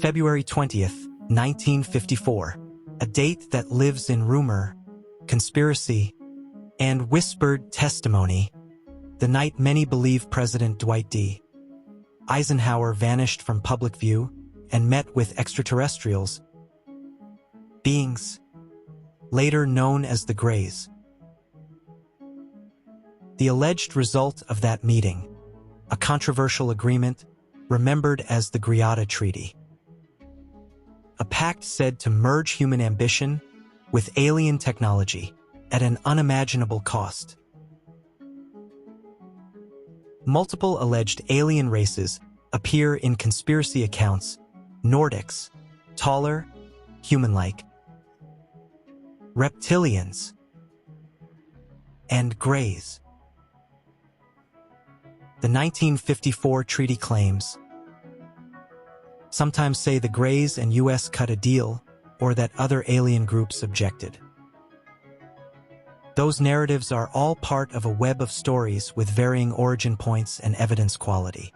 February 20th, 1954, a date that lives in rumor, conspiracy, and whispered testimony, the night many believe President Dwight D. Eisenhower vanished from public view and met with extraterrestrials, beings later known as the Greys. The alleged result of that meeting, a controversial agreement remembered as the Greada Treaty. A pact said to merge human ambition with alien technology at an unimaginable cost. Multiple alleged alien races appear in conspiracy accounts: Nordics, taller, human-like, reptilians, and Greys. The 1954 treaty claims sometimes say the Greys and U.S. cut a deal, or that other alien groups objected. Those narratives are all part of a web of stories with varying origin points and evidence quality.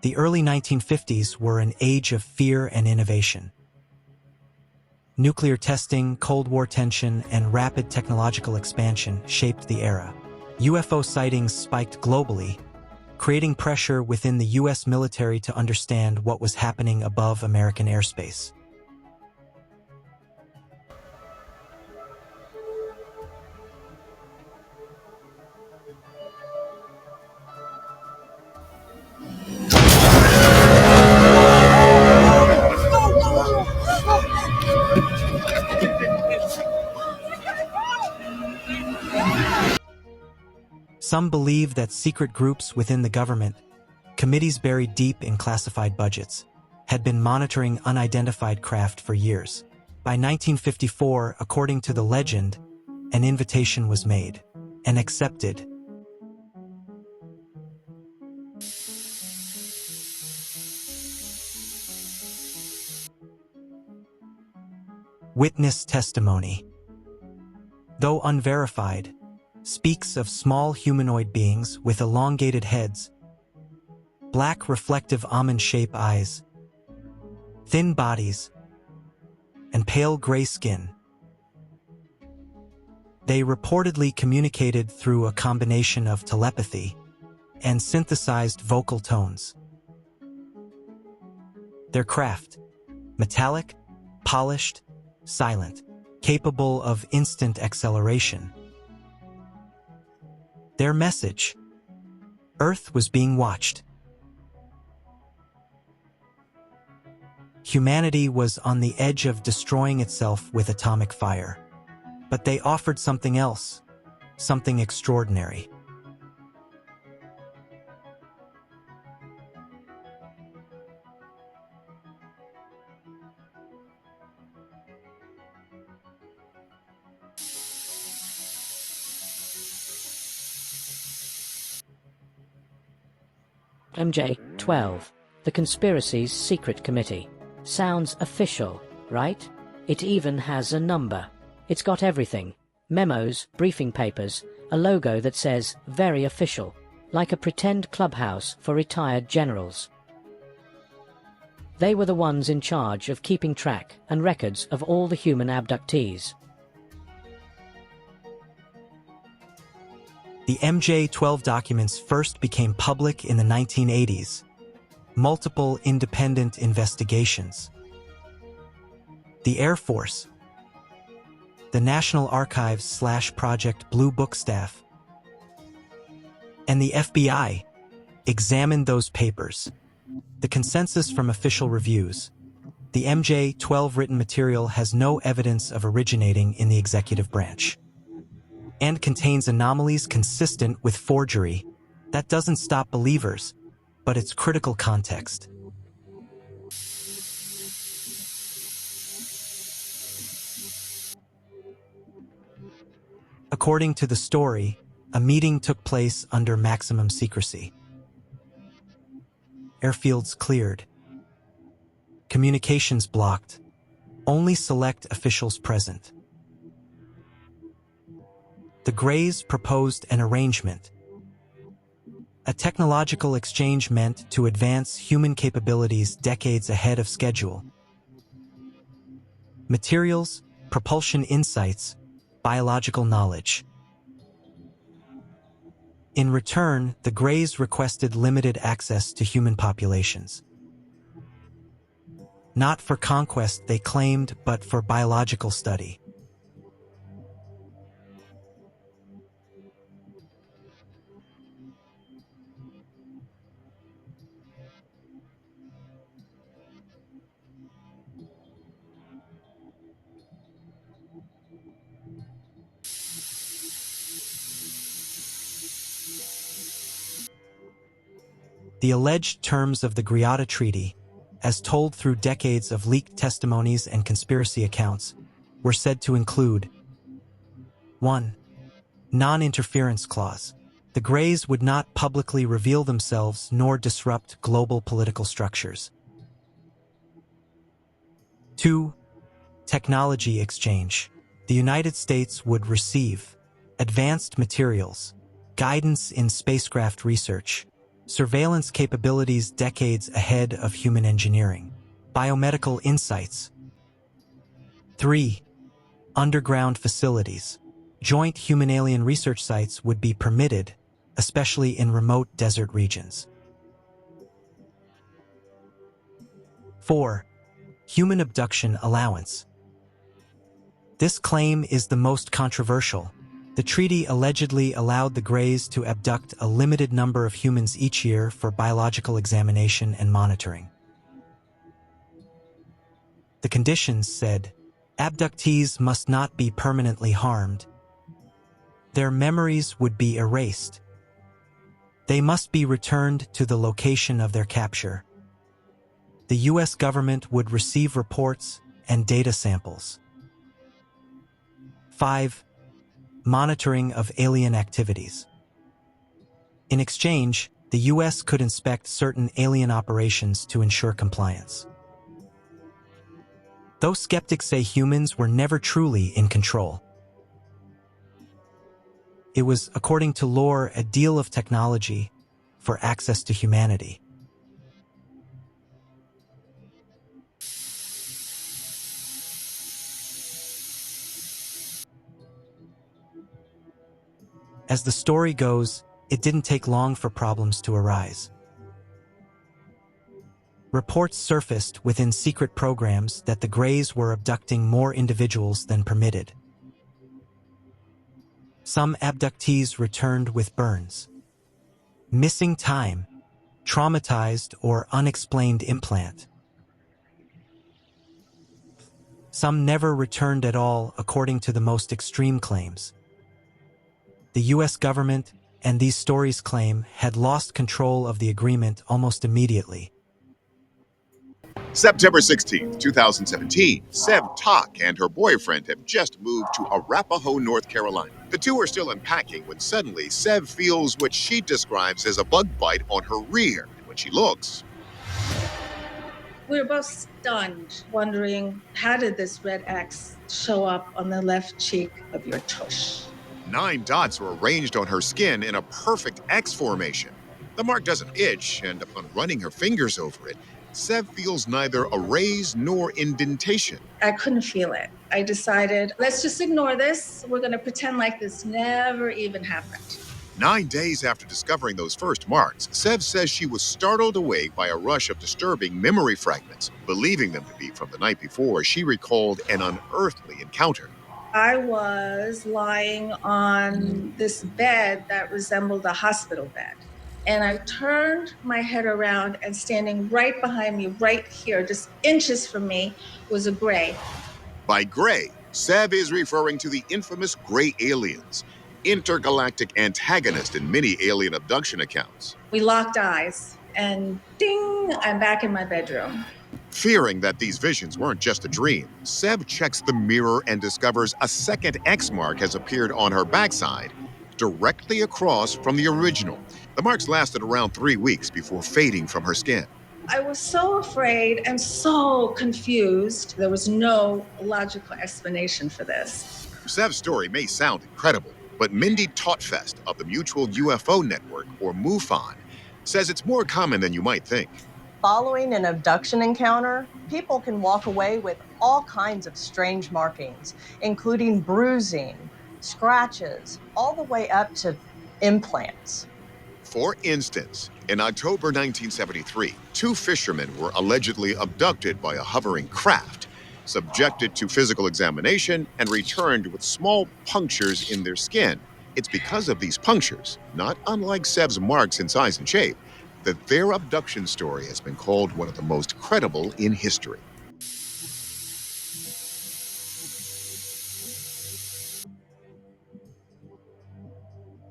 The early 1950s were an age of fear and innovation. Nuclear testing, Cold War tension, and rapid technological expansion shaped the era. UFO sightings spiked globally, creating pressure within the U.S. military to understand what was happening above American airspace. Some believe that secret groups within the government, committees buried deep in classified budgets, had been monitoring unidentified craft for years. By 1954, according to the legend, an invitation was made and accepted. Witness testimony, though unverified, speaks of small humanoid beings with elongated heads, black reflective almond-shaped eyes, thin bodies, and pale gray skin. They reportedly communicated through a combination of telepathy and synthesized vocal tones. Their craft, metallic, polished, silent, capable of instant acceleration. Their message: Earth was being watched. Humanity was on the edge of destroying itself with atomic fire. But they offered something else, something extraordinary. MJ-12, the Conspiracy's Secret Committee. Sounds official, right? It even has a number. It's got everything. Memos, briefing papers, a logo that says very official, like a pretend clubhouse for retired generals. They were the ones in charge of keeping track and records of all the human abductees. The MJ-12 documents first became public in the 1980s. Multiple independent investigations. The Air Force, the National Archives/Project Blue Book staff, and the FBI examined those papers. The consensus from official reviews: the MJ-12 written material has no evidence of originating in the executive branch and contains anomalies consistent with forgery. That doesn't stop believers, but it's critical context. According to the story, a meeting took place under maximum secrecy. Airfields cleared. Communications blocked. Only select officials present. The Greys proposed an arrangement. A technological exchange meant to advance human capabilities decades ahead of schedule. Materials, propulsion insights, biological knowledge. In return, the Greys requested limited access to human populations. Not for conquest, they claimed, but for biological study. The alleged terms of the Greada Treaty, as told through decades of leaked testimonies and conspiracy accounts, were said to include 1. Non-interference clause. The Greys would not publicly reveal themselves nor disrupt global political structures. 2. Technology exchange. The United States would receive advanced materials, guidance in spacecraft research, surveillance capabilities decades ahead of human engineering, biomedical insights. 3. Underground facilities. Joint human-alien research sites would be permitted, especially in remote desert regions. 4. Human abduction allowance. This claim is the most controversial. The treaty allegedly allowed the Greys to abduct a limited number of humans each year for biological examination and monitoring. The conditions said, abductees must not be permanently harmed. Their memories would be erased. They must be returned to the location of their capture. The U.S. government would receive reports and data samples. 5. Monitoring of alien activities. In exchange, the U.S. could inspect certain alien operations to ensure compliance. Though skeptics say humans were never truly in control, it was, according to lore, a deal of technology for access to humanity. As the story goes, it didn't take long for problems to arise. Reports surfaced within secret programs that the Greys were abducting more individuals than permitted. Some abductees returned with burns, missing time, traumatized or unexplained implant. Some never returned at all, according to the most extreme claims. The U.S. government, and these stories claim, had lost control of the agreement almost immediately. September 16, 2017, Seb Tak and her boyfriend have just moved to Arapahoe, North Carolina. The two are still unpacking when suddenly Seb feels what she describes as a bug bite on her rear. When she looks, we were both stunned, wondering, how did this red X show up on the left cheek of your tush? 9 dots are arranged on her skin in a perfect X formation. The mark doesn't itch, and upon running her fingers over it, Seb feels neither a raise nor indentation. I couldn't feel it. I decided, let's just ignore this. We're going to pretend like this never even happened. 9 days after discovering those first marks, Seb says she was startled awake by a rush of disturbing memory fragments. Believing them to be from the night before, she recalled an unearthly encounter. I was lying on this bed that resembled a hospital bed. And I turned my head around, and standing right behind me, right here, just inches from me, was a Grey. By Grey, Seb is referring to the infamous Grey aliens, intergalactic antagonist in many alien abduction accounts. We locked eyes, and ding, I'm back in my bedroom. Fearing that these visions weren't just a dream, Seb checks the mirror and discovers a second X mark has appeared on her backside, directly across from the original. The marks lasted around 3 weeks before fading from her skin. I was so afraid and so confused. There was no logical explanation for this. Seb's story may sound incredible, But Mindy Tautfest of the Mutual UFO Network, or MUFON, says it's more common than you might think. Following an abduction encounter, people can walk away with all kinds of strange markings, including bruising, scratches, all the way up to implants. For instance, in October 1973, two fishermen were allegedly abducted by a hovering craft, subjected to physical examination, and returned with small punctures in their skin. It's because of these punctures, not unlike Seb's marks in size and shape, that their abduction story has been called one of the most credible in history.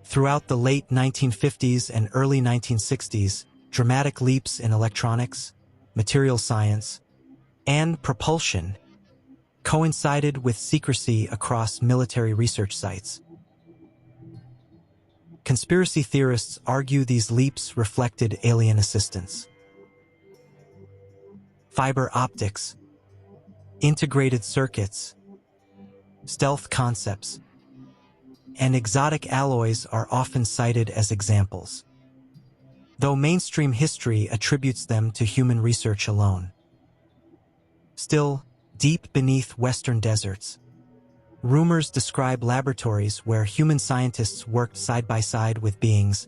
Throughout the late 1950s and early 1960s, dramatic leaps in electronics, material science, and propulsion coincided with secrecy across military research sites. Conspiracy theorists argue these leaps reflected alien assistance. Fiber optics, integrated circuits, stealth concepts, and exotic alloys are often cited as examples, though mainstream history attributes them to human research alone. Still, deep beneath Western deserts, rumors describe laboratories where human scientists worked side by side with beings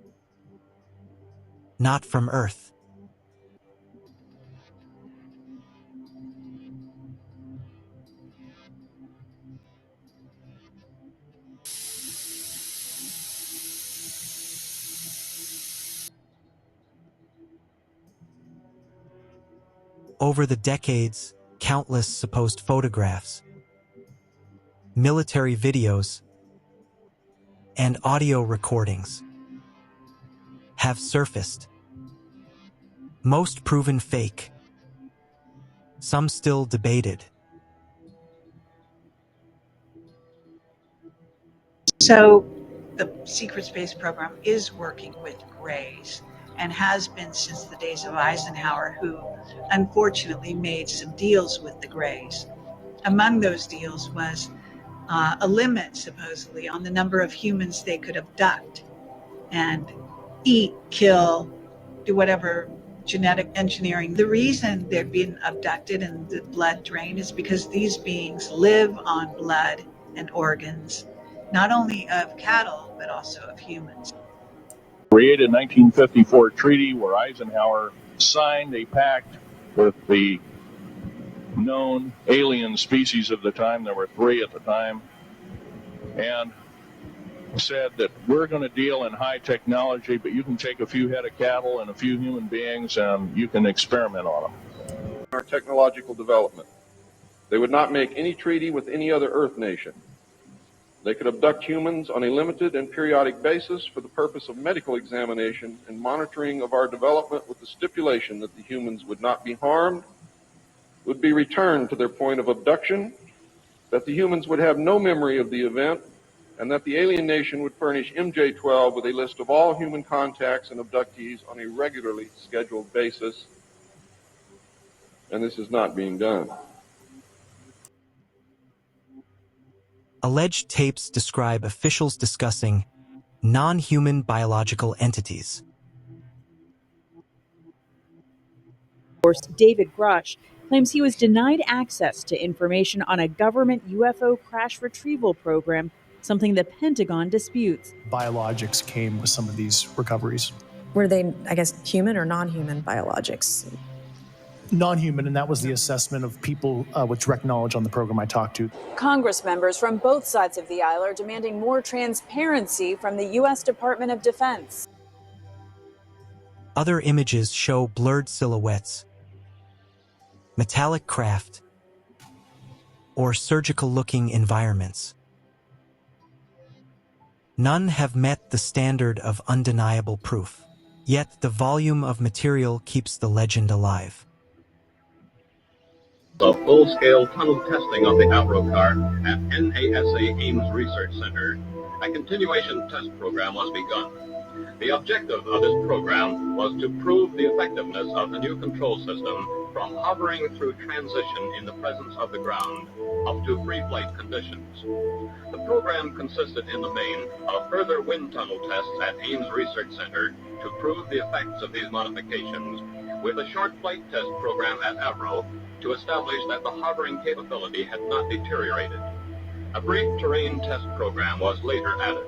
not from Earth. Over the decades, countless supposed photographs, military videos, and audio recordings have surfaced. Most proven fake, some still debated. So the secret space program is working with Greys and has been since the days of Eisenhower, who unfortunately made some deals with the Greys. Among those deals was a limit, supposedly, on the number of humans they could abduct and eat, kill, do whatever genetic engineering. The reason they're being abducted and the blood drain is because these beings live on blood and organs, not only of cattle, but also of humans. Created 1954 treaty where Eisenhower signed a pact with the known alien species of the time. There were 3 at the time, and said that we're going to deal in high technology, but you can take a few head of cattle and a few human beings and you can experiment on them. Our technological development. They would not make any treaty with any other Earth nation. They could abduct humans on a limited and periodic basis for the purpose of medical examination and monitoring of our development, with the stipulation that the humans would not be harmed, would be returned to their point of abduction, that the humans would have no memory of the event, and that the alien nation would furnish MJ-12 with a list of all human contacts and abductees on a regularly scheduled basis. And this is not being done. Alleged tapes describe officials discussing non-human biological entities. David Grush claims he was denied access to information on a government UFO crash retrieval program, something the Pentagon disputes. Biologics came with some of these recoveries. Were they, I guess, human or non-human biologics? Non-human, and that was the assessment of people with direct knowledge on the program I talked to. Congress members from both sides of the aisle are demanding more transparency from the U.S. Department of Defense. Other images show blurred silhouettes, metallic craft, or surgical-looking environments. None have met the standard of undeniable proof, yet the volume of material keeps the legend alive. The full-scale tunnel testing of the Avro car at NASA Ames Research Center, a continuation test program was begun. The objective of this program was to prove the effectiveness of the new control system from hovering through transition in the presence of the ground up to free flight conditions. The program consisted in the main of further wind tunnel tests at Ames Research Center to prove the effects of these modifications, with a short flight test program at Avro to establish that the hovering capability had not deteriorated. A brief terrain test program was later added.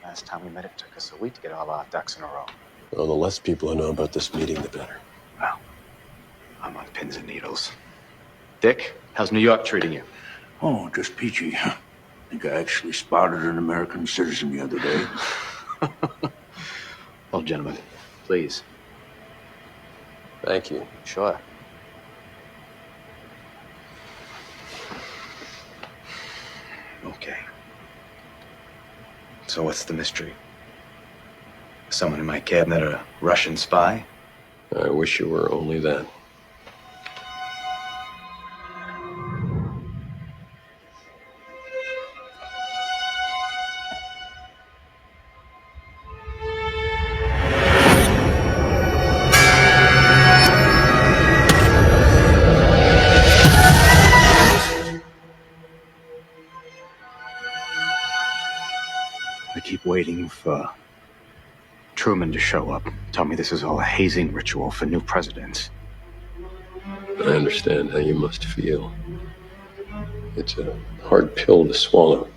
Last time we met, it took us a week to get all our ducks in a row. Well, the less people who know about this meeting, the better. Well, I'm on pins and needles. Dick, how's New York treating you? Oh, just peachy. I think I actually spotted an American citizen the other day. Well, gentlemen, please. Thank you. Sure. Okay. So what's the mystery? Someone in my cabinet a Russian spy? I wish you were only that. I keep waiting for Truman to show up. Tell me this is all a hazing ritual for new presidents. I understand how you must feel. It's a hard pill to swallow.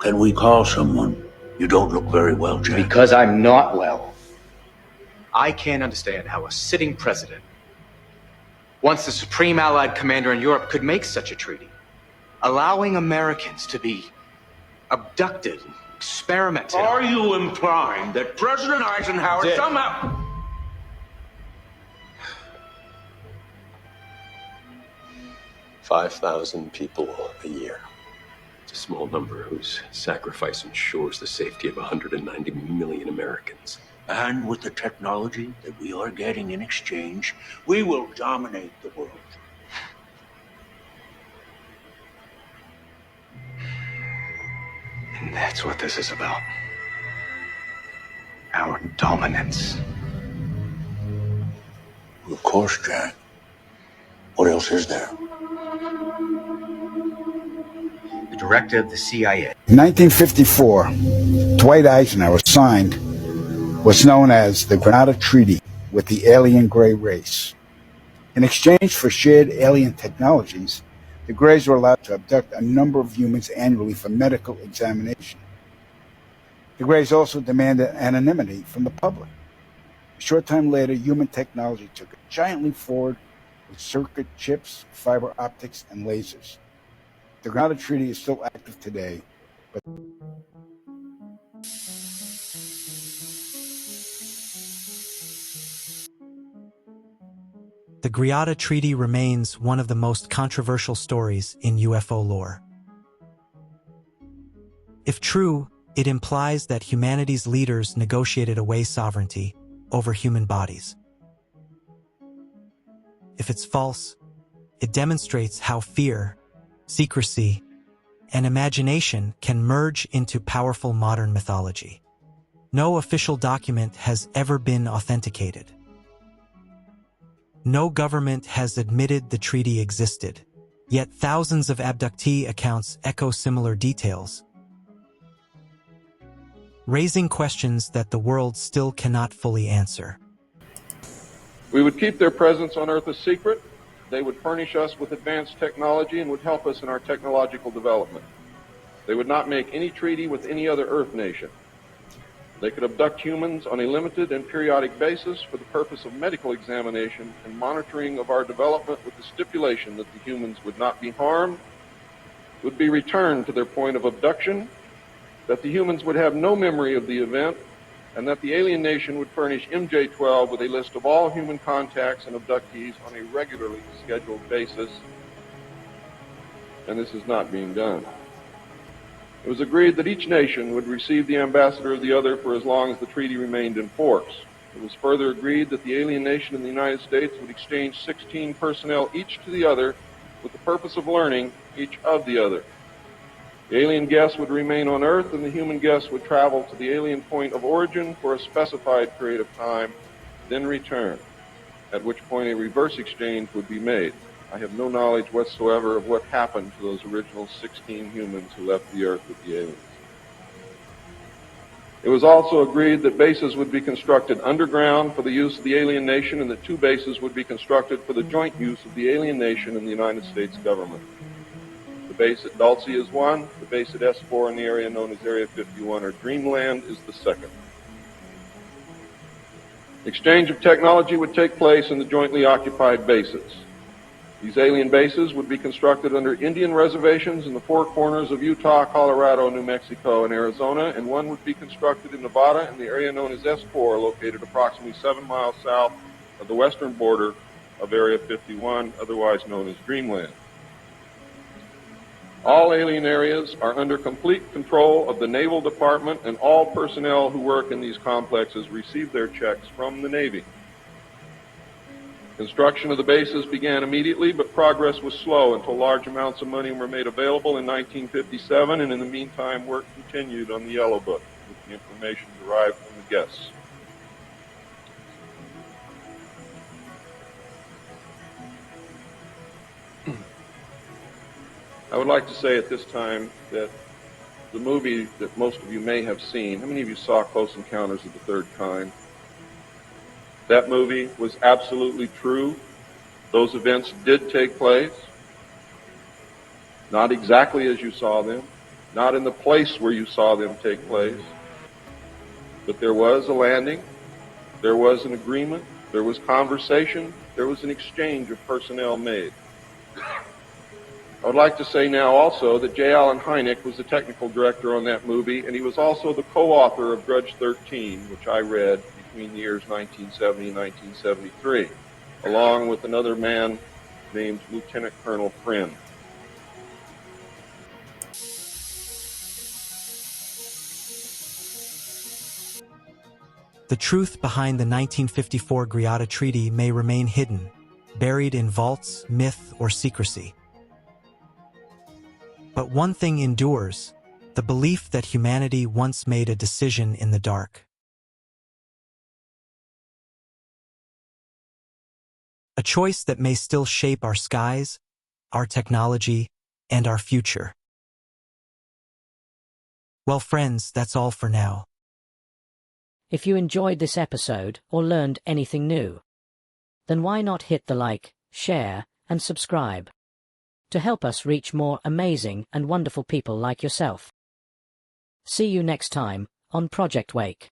Can we call someone? You don't look very well, Jack. Because I'm not well. I can't understand how a sitting president, once the supreme Allied commander in Europe, could make such a treaty, allowing Americans to be abducted, experimented. Are you implying that President Eisenhower Dick. somehow... 5,000 people a year. It's a small number whose sacrifice ensures the safety of 190 million Americans. And with the technology that we are getting in exchange, we will dominate the world. And that's what this is about. Our dominance. Of course, Jack. What else is there? The director of the CIA. In 1954, Dwight Eisenhower signed what's known as the Greada Treaty with the alien gray race. In exchange for shared alien technologies, the Greys were allowed to abduct a number of humans annually for medical examination. The Greys also demanded anonymity from the public. A short time later, human technology took a giant leap forward with circuit chips, fiber optics, and lasers. The Greada Treaty is still active today, but The Greada Treaty remains one of the most controversial stories in UFO lore. If true, it implies that humanity's leaders negotiated away sovereignty over human bodies. If it's false, it demonstrates how fear, secrecy, and imagination can merge into powerful modern mythology. No official document has ever been authenticated. No government has admitted the treaty existed, yet thousands of abductee accounts echo similar details, raising questions that the world still cannot fully answer. We would keep their presence on Earth a secret. They would furnish us with advanced technology and would help us in our technological development. They would not make any treaty with any other Earth nation. They could abduct humans on a limited and periodic basis for the purpose of medical examination and monitoring of our development, with the stipulation that the humans would not be harmed, would be returned to their point of abduction, that the humans would have no memory of the event, and that the alien nation would furnish MJ-12 with a list of all human contacts and abductees on a regularly scheduled basis. And this is not being done. It was agreed that each nation would receive the ambassador of the other for as long as the treaty remained in force. It was further agreed that the alien nation and the United States would exchange 16 personnel each to the other with the purpose of learning each of the other. The alien guests would remain on Earth, and the human guests would travel to the alien point of origin for a specified period of time, then return, at which point a reverse exchange would be made. I have no knowledge whatsoever of what happened to those original 16 humans who left the Earth with the aliens. It was also agreed that bases would be constructed underground for the use of the alien nation, and that 2 bases would be constructed for the joint use of the alien nation and the United States government. The base at Dulce is one, the base at S4 in the area known as Area 51 or Dreamland is the second. Exchange of technology would take place in the jointly occupied bases. These alien bases would be constructed under Indian reservations in the 4 corners of Utah, Colorado, New Mexico, and Arizona, and one would be constructed in Nevada in the area known as S4, located approximately 7 miles south of the western border of Area 51, otherwise known as Dreamland. All alien areas are under complete control of the Naval Department, and all personnel who work in these complexes receive their checks from the Navy. Construction of the bases began immediately, but progress was slow until large amounts of money were made available in 1957, and in the meantime, work continued on the Yellow Book with the information derived from the guests. I would like to say at this time that the movie that most of you may have seen, how many of you saw Close Encounters of the Third Kind? That movie was absolutely true. Those events did take place. Not exactly as you saw them, not in the place where you saw them take place. But there was a landing, there was an agreement, there was conversation, there was an exchange of personnel made. I would like to say now also that J. Allen Hynek was the technical director on that movie, and he was also the co-author of Grudge 13, which I read between the years 1970 and 1973, along with another man named Lieutenant Colonel Friend. The truth behind the 1954 Greada Treaty may remain hidden, buried in vaults, myth, or secrecy. But one thing endures, the belief that humanity once made a decision in the dark. A choice that may still shape our skies, our technology, and our future. Well, friends, that's all for now. If you enjoyed this episode or learned anything new, then why not hit the like, share, and subscribe to help us reach more amazing and wonderful people like yourself. See you next time on Project Wake.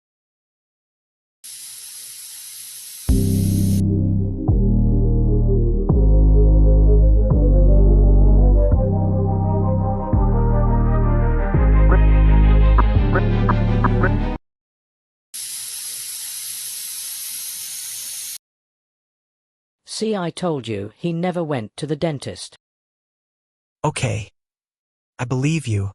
See, I told you he never went to the dentist. Okay. I believe you.